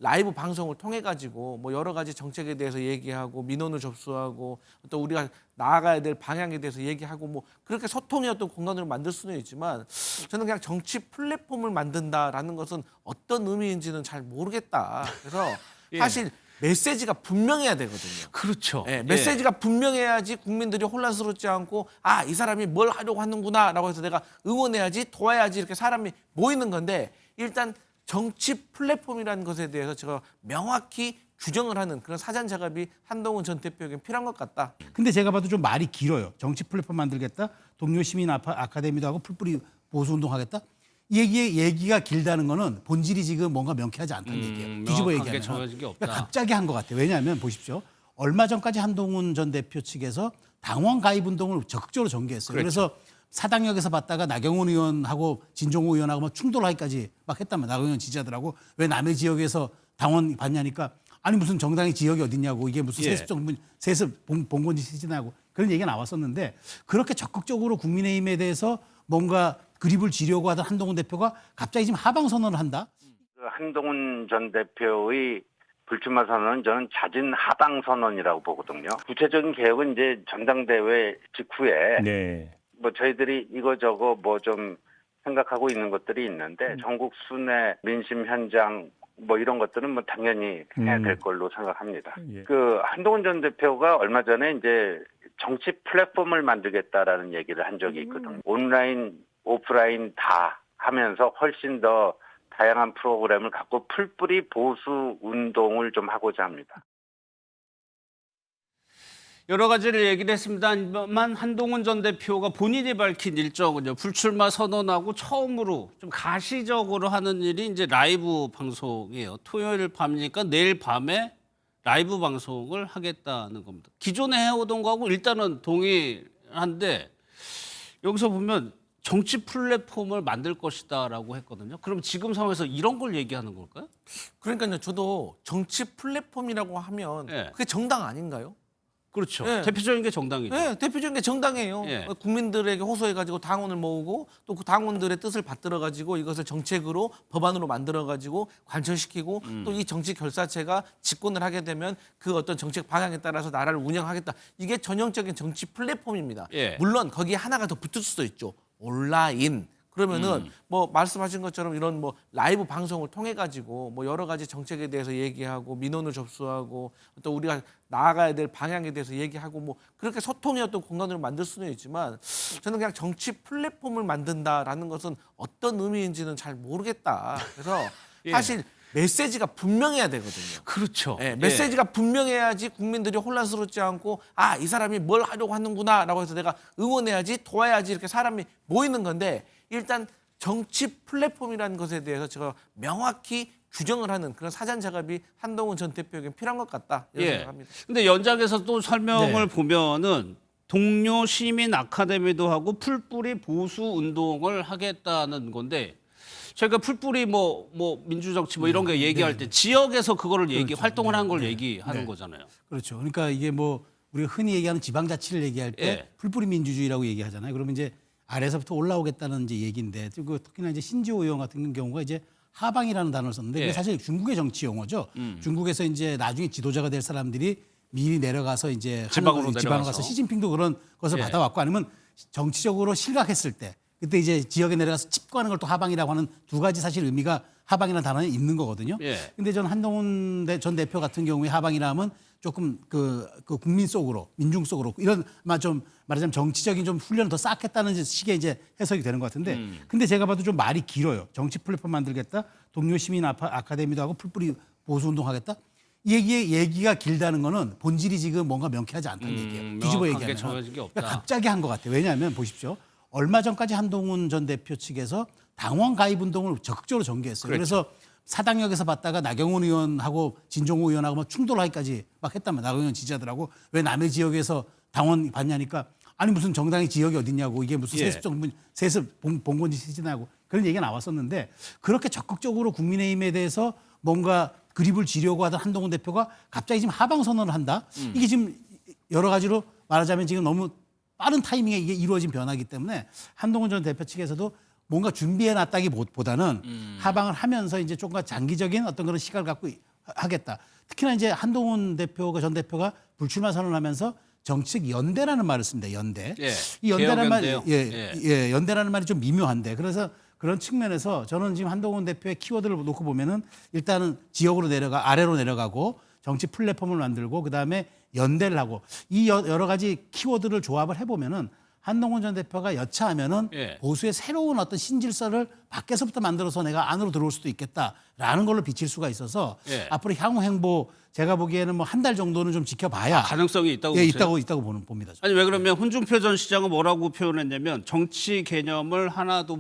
라이브 방송을 통해 가지고 뭐 여러 가지 정책에 대해서 얘기하고 민원을 접수하고 또 우리가 나아가야 될 방향에 대해서 얘기하고 뭐 그렇게 소통의 어떤 공간을 만들 수는 있지만 저는 그냥 정치 플랫폼을 만든다라는 것은 어떤 의미인지는 잘 모르겠다. 그래서 사실 메시지가 분명해야 되거든요. 그렇죠. 예, 메시지가 분명해야지 국민들이 혼란스럽지 않고 아, 이 사람이 뭘 하려고 하는구나라고 해서 내가 응원해야지 도와야지 이렇게 사람이 모이는 건데 일단 정치 플랫폼이라는 것에 대해서 제가 명확히 규정을 하는 그런 사전 작업이 한동훈 전 대표에게 필요한 것 같다. 근데 제가 봐도 좀 말이 길어요. 정치 플랫폼 만들겠다. 동료 시민 아카데미도 하고 풀뿌리 보수운동 하겠다. 얘기가 길다는 거는 본질이 지금 뭔가 명쾌하지 않다는 얘기예요. 뒤집어 명확하게 얘기하면. 정해진 게 없다. 그러니까 갑자기 한 것 같아요. 왜냐하면 보십시오. 얼마 전까지 한동훈 전 대표 측에서 당원 가입 운동을 적극적으로 전개했어요. 그렇죠. 그래서 사당역에서 봤다가 나경원 의원하고 진종호 의원하고 막 충돌하기까지 막 했단 말이에요. 나경원 의원 지지하더라고. 왜 남의 지역에서 당원 받냐니까 아니 무슨 정당의 지역이 어딨냐고 이게 무슨 세습 봉건지 시진하고 그런 얘기가 나왔었는데 그렇게 적극적으로 국민의힘에 대해서 뭔가 그립을 지려고 하던 한동훈 대표가 갑자기 지금 하방 선언을 한다. 한동훈 전 대표의 불출마 선언은 저는 잦은 하방 선언이라고 보거든요. 구체적인 개혁은 이제 전당대회 직후에 뭐 저희들이 이거저거 뭐 좀 생각하고 있는 것들이 있는데 전국 순회 민심 현장 뭐 이런 것들은 뭐 당연히 해야 될 걸로 생각합니다. 그 한동훈 전 대표가 얼마 전에 이제 정치 플랫폼을 만들겠다라는 얘기를 한 적이 있거든요. 온라인, 오프라인 다 하면서 훨씬 더 다양한 프로그램을 갖고 풀뿌리 보수 운동을 좀 하고자 합니다. 여러 가지를 얘기를 했습니다만 한동훈 전 대표가 본인이 밝힌 일정은요. 불출마 선언하고 처음으로 좀 가시적으로 하는 일이 이제 라이브 방송이에요. 토요일 밤이니까 내일 밤에 라이브 방송을 하겠다는 겁니다. 기존에 해오던 거하고 일단은 동일한데 여기서 보면 정치 플랫폼을 만들 것이다라고 했거든요. 그럼 지금 상황에서 이런 걸 얘기하는 걸까요? 그러니까요. 저도 정치 플랫폼이라고 하면 그게 정당 아닌가요? 그렇죠. 예. 대표적인 게 정당이죠. 네, 대표적인 게 정당이에요. 국민들에게 호소해가지고 당원을 모으고 또 그 당원들의 뜻을 받들어가지고 이것을 정책으로 법안으로 만들어가지고 관철시키고 또 이 정치 결사체가 집권을 하게 되면 그 어떤 정책 방향에 따라서 나라를 운영하겠다. 이게 전형적인 정치 플랫폼입니다. 물론 거기에 하나가 더 붙을 수도 있죠. 온라인. 그러면은 뭐 말씀하신 것처럼 이런 뭐 라이브 방송을 통해 가지고 뭐 여러 가지 정책에 대해서 얘기하고 민원을 접수하고 또 우리가 나아가야 될 방향에 대해서 얘기하고 뭐 그렇게 소통의 어떤 공간을 만들 수는 있지만 저는 그냥 정치 플랫폼을 만든다라는 것은 어떤 의미인지는 잘 모르겠다. 그래서 사실 메시지가 분명해야 되거든요. 그렇죠. 메시지가 분명해야지 국민들이 혼란스럽지 않고 아, 이 사람이 뭘 하려고 하는구나라고 해서 내가 응원해야지 도와야지 이렇게 사람이 모이는 건데 일단 정치 플랫폼이라는 것에 대해서 제가 명확히 규정을 하는 그런 사전 작업이 한동훈 전 대표에게 필요한 것 같다 이런 생각합니다. 근데 연장해서 또 설명을 보면은 동료 시민 아카데미도 하고 풀뿌리 보수 운동을 하겠다는 건데 저희가 풀뿌리 뭐 민주정치 뭐 이런 거 얘기할 때 지역에서 그거를 활동을 한 걸 얘기하는 거잖아요. 그렇죠. 그러니까 이게 뭐 우리가 흔히 얘기하는 지방자치를 얘기할 때 풀뿌리 민주주의라고 얘기하잖아요. 그러면 이제 아래서부터 올라오겠다는 이제 얘기인데 특히나 이제 신지호 의원 같은 경우가 이제 하방이라는 단어를 썼는데 그게 사실 중국의 정치 용어죠. 중국에서 이제 나중에 지도자가 될 사람들이 미리 내려가서 이제 지방으로 가서 시진핑도 그런 것을 받아왔고 아니면 정치적으로 실각했을 때 그때 이제 지역에 내려가서 집권하는 걸 또 하방이라고 하는 두 가지 사실 의미가 하방이라는 단어에 있는 거거든요. 근데 전 한동훈 전 대표 같은 경우에 하방이라 하면 조금 그 국민 속으로 민중 속으로 이런 좀 말하자면 정치적인 좀 훈련을 더 쌓겠다는 식의 이제 해석이 되는 것 같은데 근데 제가 봐도 좀 말이 길어요. 정치 플랫폼 만들겠다. 동료 시민 아카데미도 하고 풀뿌리 보수운동 하겠다. 얘기가 길다는 거는 본질이 지금 뭔가 명쾌하지 않다는 얘기예요. 뒤집어 얘기하면. 정해진 게 없다. 그러니까 갑자기 한 것 같아요. 왜냐하면 보십시오. 얼마 전까지 한동훈 전 대표 측에서 당원 가입 운동을 적극적으로 전개했어요. 그래서 사당역에서 봤다가 나경원 의원하고 진종호 의원하고 막 충돌하기까지 막 했단 말이에요. 나경원 의원 지지하더라고. 왜 남의 지역에서 당원 받냐니까 아니 무슨 정당의 지역이 어딨냐고 이게 무슨 세습 봉건지 시진하고 그런 얘기가 나왔었는데 그렇게 적극적으로 국민의힘에 대해서 뭔가 그립을 지려고 하던 한동훈 대표가 갑자기 지금 하방 선언을 한다. 이게 지금 여러 가지로 말하자면 지금 너무 빠른 타이밍에 이게 이루어진 변화이기 때문에 한동훈 전 대표 측에서도 뭔가 준비해 놨다기보다는 하방을 하면서 이제 조금 장기적인 어떤 그런 시각을 갖고 하겠다. 특히나 이제 한동훈 대표가 전 대표가 불출마 선언하면서 정치적 연대라는 말을 씁니다. 연대. 예. 이 연대라는 말이 개혁연대요. 연대라는 말이 좀 미묘한데 그래서 그런 측면에서 저는 지금 한동훈 대표의 키워드를 놓고 보면은 일단은 지역으로 아래로 내려가고 정치 플랫폼을 만들고 그다음에 연대를 하고 이 여러 가지 키워드를 조합을 해보면은 한동훈 전 대표가 여차하면은 보수의 새로운 어떤 신질서를 밖에서부터 만들어서 내가 안으로 들어올 수도 있겠다라는 걸로 비칠 수가 있어서 앞으로 향후 행보 제가 보기에는 뭐 한 달 정도는 좀 지켜봐야 가능성이 있다고 보세요? 있다고 봅니다. 아니 왜 그러면 홍준표 전 시장은 뭐라고 표현했냐면 정치 개념을 하나도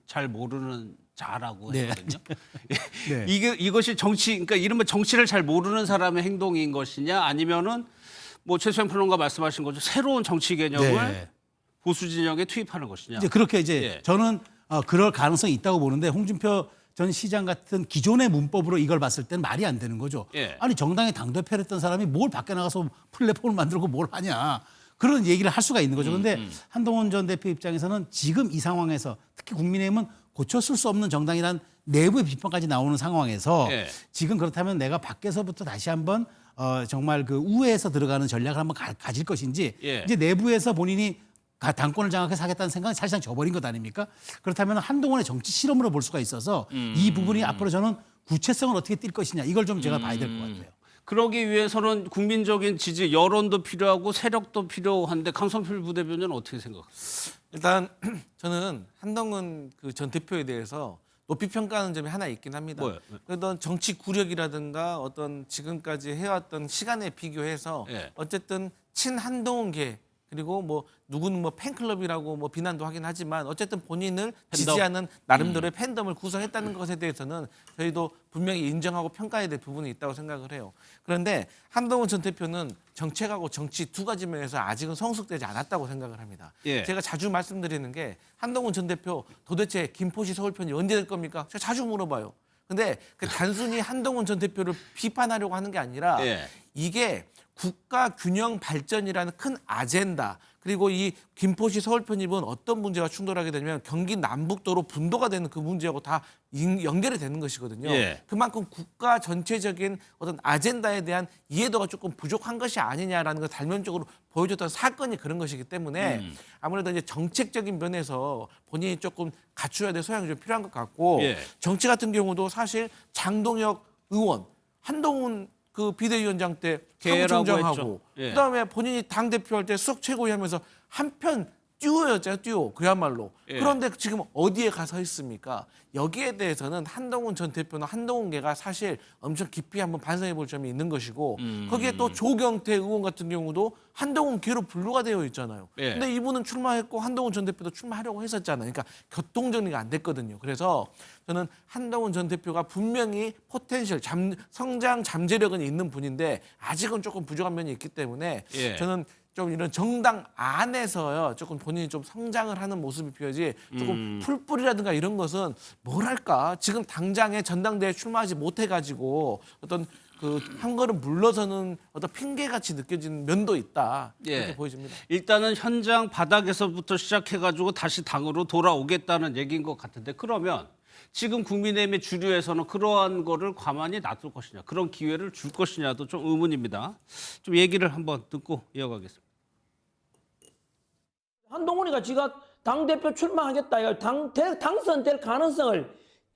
잘 모르는 자라고 했거든요. 네. 이것이 정치, 그러니까 이른바 정치를 잘 모르는 사람의 행동인 것이냐, 아니면은 뭐 최수영 평론가 말씀하신 거죠, 새로운 정치 개념을 보수 진영에 투입하는 것이냐. 이제 그렇게 이제 저는 그럴 가능성이 있다고 보는데 홍준표 전 시장 같은 기존의 문법으로 이걸 봤을 때는 말이 안 되는 거죠. 아니 정당의 당대표를 했던 사람이 뭘 밖에 나가서 플랫폼을 만들고 뭘 하냐. 그런 얘기를 할 수가 있는 거죠. 그런데 한동훈 전 대표 입장에서는 지금 이 상황에서 특히 국민의힘은 고쳤을 수 없는 정당이란 내부의 비판까지 나오는 상황에서 지금 그렇다면 내가 밖에서부터 다시 한번 정말 그 우회해서 들어가는 전략을 한번 가질 것인지 이제 내부에서 본인이 당권을 장악해서 하겠다는 생각은 사실상 져버린 것 아닙니까? 그렇다면 한동훈의 정치 실험으로 볼 수가 있어서 이 부분이 앞으로 저는 구체성을 어떻게 띌 것이냐 이걸 좀 제가 봐야 될 것 같아요. 그러기 위해서는 국민적인 지지, 여론도 필요하고 세력도 필요한데 강성필 부대변인은 어떻게 생각하세요? 일단 저는 한동훈 그 전 대표에 대해서 높이 평가하는 점이 하나 있긴 합니다. 뭐요? 어떤 정치 구력이라든가 어떤 지금까지 해왔던 시간에 비교해서 어쨌든 친한동훈계 그리고 뭐 누구는 뭐 팬클럽이라고 뭐 비난도 하긴 하지만 어쨌든 본인을 지지하는 나름대로의 팬덤을 구성했다는 것에 대해서는 저희도 분명히 인정하고 평가해야 될 부분이 있다고 생각을 해요. 그런데 한동훈 전 대표는 정책하고 정치 두 가지 면에서 아직은 성숙되지 않았다고 생각을 합니다. 제가 자주 말씀드리는 게 한동훈 전 대표 도대체 김포시 서울편이 언제 될 겁니까? 제가 자주 물어봐요. 근데 그 단순히 한동훈 전 대표를 비판하려고 하는 게 아니라 이게 국가 균형 발전이라는 큰 아젠다 그리고 이 김포시 서울 편입은 어떤 문제와 충돌하게 되냐면 경기 남북도로 분도가 되는 그 문제하고 다 연결이 되는 것이거든요. 그만큼 국가 전체적인 어떤 아젠다에 대한 이해도가 조금 부족한 것이 아니냐라는 걸 단면적으로 보여줬던 사건이 그런 것이기 때문에 아무래도 이제 정책적인 면에서 본인이 조금 갖춰야 될 소양이 좀 필요한 것 같고 정치 같은 경우도 사실 장동혁 의원, 한동훈 그 비대위원장 때 사무총장하고 그다음에 본인이 당대표 할 때 수석 최고위 하면서 한편 듀오였잖아요. 듀오 그야말로. 그런데 지금 어디에 가서 있습니까? 여기에 대해서는 한동훈 전 대표나 한동훈계가 사실 엄청 깊이 한번 반성해 볼 점이 있는 것이고 거기에 또 조경태 의원 같은 경우도 한동훈계로 분류가 되어 있잖아요. 근데 이분은 출마했고 한동훈 전 대표도 출마하려고 했었잖아요. 그러니까 교통정리가 안 됐거든요. 그래서 저는 한동훈 전 대표가 분명히 포텐셜, 성장 잠재력은 있는 분인데 아직은 조금 부족한 면이 있기 때문에 저는 좀 이런 정당 안에서요 조금 본인이 좀 성장을 하는 모습이 필요하지 조금 풀뿌리라든가 이런 것은 뭐랄까 지금 당장에 전당대회 출마하지 못해가지고 어떤 그 한 걸음 물러서는 어떤 핑계같이 느껴지는 면도 있다 이렇게 보여집니다. 일단은 현장 바닥에서부터 시작해가지고 다시 당으로 돌아오겠다는 얘기인 것 같은데 그러면 지금 국민의힘의 주류에서는 그러한 거를 가만히 놔둘 것이냐 그런 기회를 줄 것이냐도 좀 의문입니다. 좀 얘기를 한번 듣고 이어가겠습니다. 한동훈이가 지가 당대표 출마하겠다. 당선될 가능성을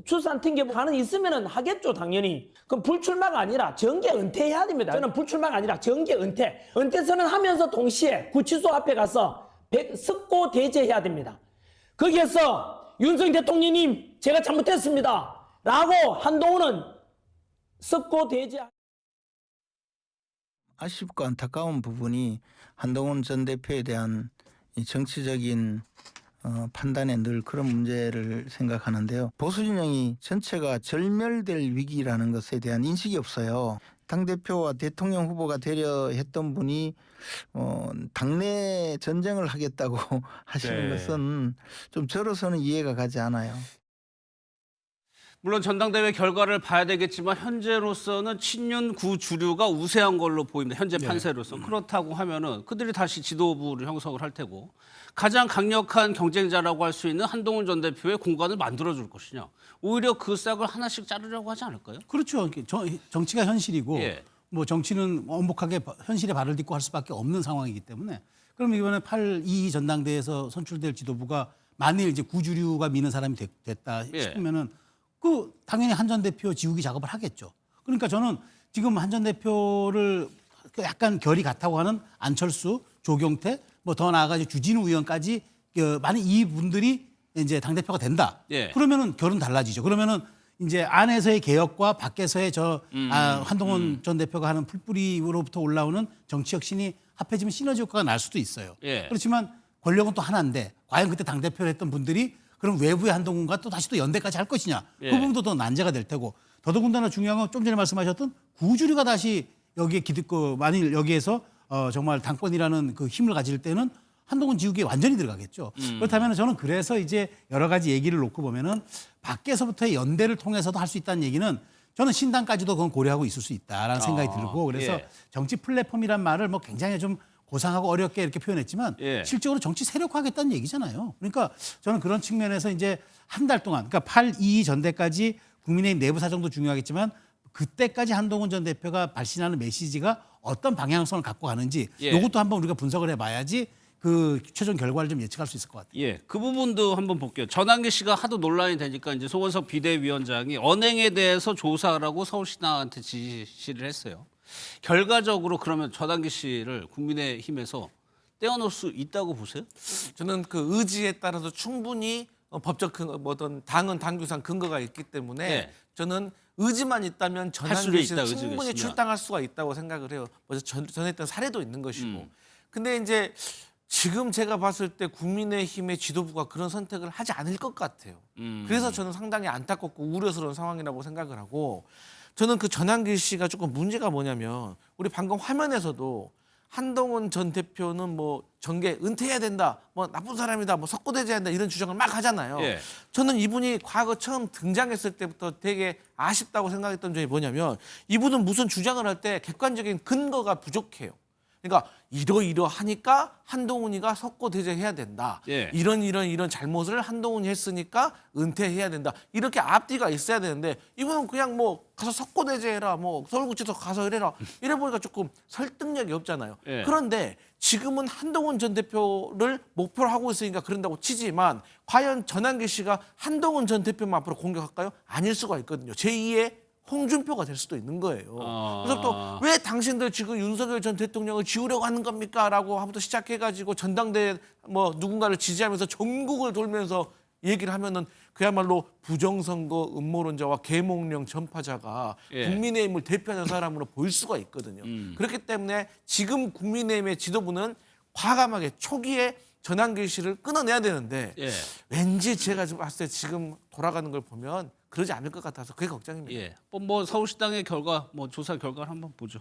추산 튕겨 가능성이 있으면 하겠죠, 당연히. 그럼 불출마가 아니라 정계 은퇴해야 됩니다. 저는 불출마가 아니라 정계 은퇴. 은퇴 선언하면서 동시에 구치소 앞에 가서 석고 대제해야 됩니다. 거기에서 윤석열 대통령님 제가 잘못했습니다. 라고 한동훈은 석고 대제. 아쉽고 안타까운 부분이 한동훈 전 대표에 대한 이 정치적인 판단에 늘 그런 문제를 생각하는데요. 보수 진영이 전체가 절멸될 위기라는 것에 대한 인식이 없어요. 당대표와 대통령 후보가 되려 했던 분이 당내 전쟁을 하겠다고 하시는 것은 좀 저로서는 이해가 가지 않아요. 물론 전당대회 결과를 봐야 되겠지만 현재로서는 친윤 구주류가 우세한 걸로 보입니다. 현재 판세로서. 그렇다고 하면은 그들이 다시 지도부를 형성을 할 테고 가장 강력한 경쟁자라고 할 수 있는 한동훈 전 대표의 공간을 만들어줄 것이냐. 오히려 그 싹을 하나씩 자르려고 하지 않을까요? 그렇죠. 정치가 현실이고 예. 뭐 정치는 원복하게 현실에 발을 딛고 할 수밖에 없는 상황이기 때문에 그럼 이번에 8.22 전당대회에서 선출될 지도부가 만일 이제 구주류가 미는 사람이 됐다 예. 싶으면은 그 당연히 한 전 대표 지우기 작업을 하겠죠. 그러니까 저는 지금 한 전 대표를 약간 결이 같다고 하는 안철수, 조경태, 뭐 더 나아가 주진우 의원까지 만약 이분들이 이제 당 대표가 된다. 예. 그러면은 결은 달라지죠. 그러면은 이제 안에서의 개혁과 밖에서의 한동훈 전 대표가 하는 풀뿌리로부터 올라오는 정치 혁신이 합해지면 시너지 효과가 날 수도 있어요. 예. 그렇지만 권력은 또 하나인데 과연 그때 당 대표를 했던 분들이 그럼 외부의 한동훈과 또 다시 또 연대까지 할 것이냐. 예. 그 부분도 더 난제가 될 테고 더더군다나 중요한 건 좀 전에 말씀하셨던 구주류가 다시 여기에 만일 여기에서 정말 당권이라는 그 힘을 가질 때는 한동훈 지우기에 완전히 들어가겠죠. 그렇다면 저는 그래서 이제 여러 가지 얘기를 놓고 보면은 밖에서부터의 연대를 통해서도 할 수 있다는 얘기는 저는 신당까지도 그건 고려하고 있을 수 있다라는 생각이 들고 그래서 예. 정치 플랫폼이란 말을 뭐 굉장히 좀 고상하고 어렵게 이렇게 표현했지만 예. 실적으로 정치 세력화하겠다는 얘기잖아요. 그러니까 저는 그런 측면에서 이제 한 달 동안 그러니까 8.22 전대까지 국민의힘 내부 사정도 중요하겠지만 그때까지 한동훈 전 대표가 발신하는 메시지가 어떤 방향성을 갖고 가는지 예. 이것도 한번 우리가 분석을 해봐야지 그 최종 결과를 좀 예측할 수 있을 것 같아요. 예, 그 부분도 한번 볼게요. 전환기 씨가 하도 논란이 되니까 이제 송원석 비대위원장이 언행에 대해서 조사하라고 서울시당한테 지시를 했어요. 결과적으로 그러면 전환기 씨를 국민의힘에서 떼어놓을 수 있다고 보세요? 저는 그 의지에 따라서 충분히 법적 어떤 당은 당규상 근거가 있기 때문에 네. 저는 의지만 있다면 수는 전환기 있다, 씨는 의지가 충분히 있으면. 출당할 수가 있다고 생각을 해요. 먼저 전했던 사례도 있는 것이고. 근데 이제 지금 제가 봤을 때 국민의힘의 지도부가 그런 선택을 하지 않을 것 같아요. 그래서 저는 상당히 안타깝고 우려스러운 상황이라고 생각을 하고 저는 그 전환기 씨가 조금 문제가 뭐냐면 우리 방금 화면에서도 한동훈 전 대표는 뭐 정계 은퇴해야 된다, 뭐 나쁜 사람이다, 뭐 석고대죄해야 된다 이런 주장을 막 하잖아요. 예. 저는 이분이 과거 처음 등장했을 때부터 되게 아쉽다고 생각했던 점이 뭐냐면 이분은 무슨 주장을 할 때 객관적인 근거가 부족해요. 그러니까 이러하니까 한동훈이가 석고대죄해야 된다. 예. 이런 잘못을 한동훈이 했으니까 은퇴해야 된다. 이렇게 앞뒤가 있어야 되는데 이분은 그냥 뭐 가서 석고대죄해라, 뭐 서울구치소 가서 이래라. 이래 보니까 조금 설득력이 없잖아요. 예. 그런데 지금은 한동훈 전 대표를 목표로 하고 있으니까 그런다고 치지만 과연 전환기 씨가 한동훈 전 대표만 앞으로 공격할까요? 아닐 수가 있거든요. 제2의 홍준표가 될 수도 있는 거예요. 그래서 또 왜 당신들 지금 윤석열 전 대통령을 지우려고 하는 겁니까? 라고 하부터 시작해가지고 전당대회 뭐 누군가를 지지하면서 전국을 돌면서 얘기를 하면은 그야말로 부정선거 음모론자와 계몽령 전파자가 예. 국민의힘을 대표하는 사람으로 보일 수가 있거든요. 그렇기 때문에 지금 국민의힘의 지도부는 과감하게 초기에 전환기 씨를 끊어내야 되는데 예. 왠지 제가 봤을 때 지금 돌아가는 걸 보면 그러지 않을 것 같아서 그게 걱정입니다. 예. 뭐 서울시당의 결과, 뭐 조사 결과를 한번 보죠.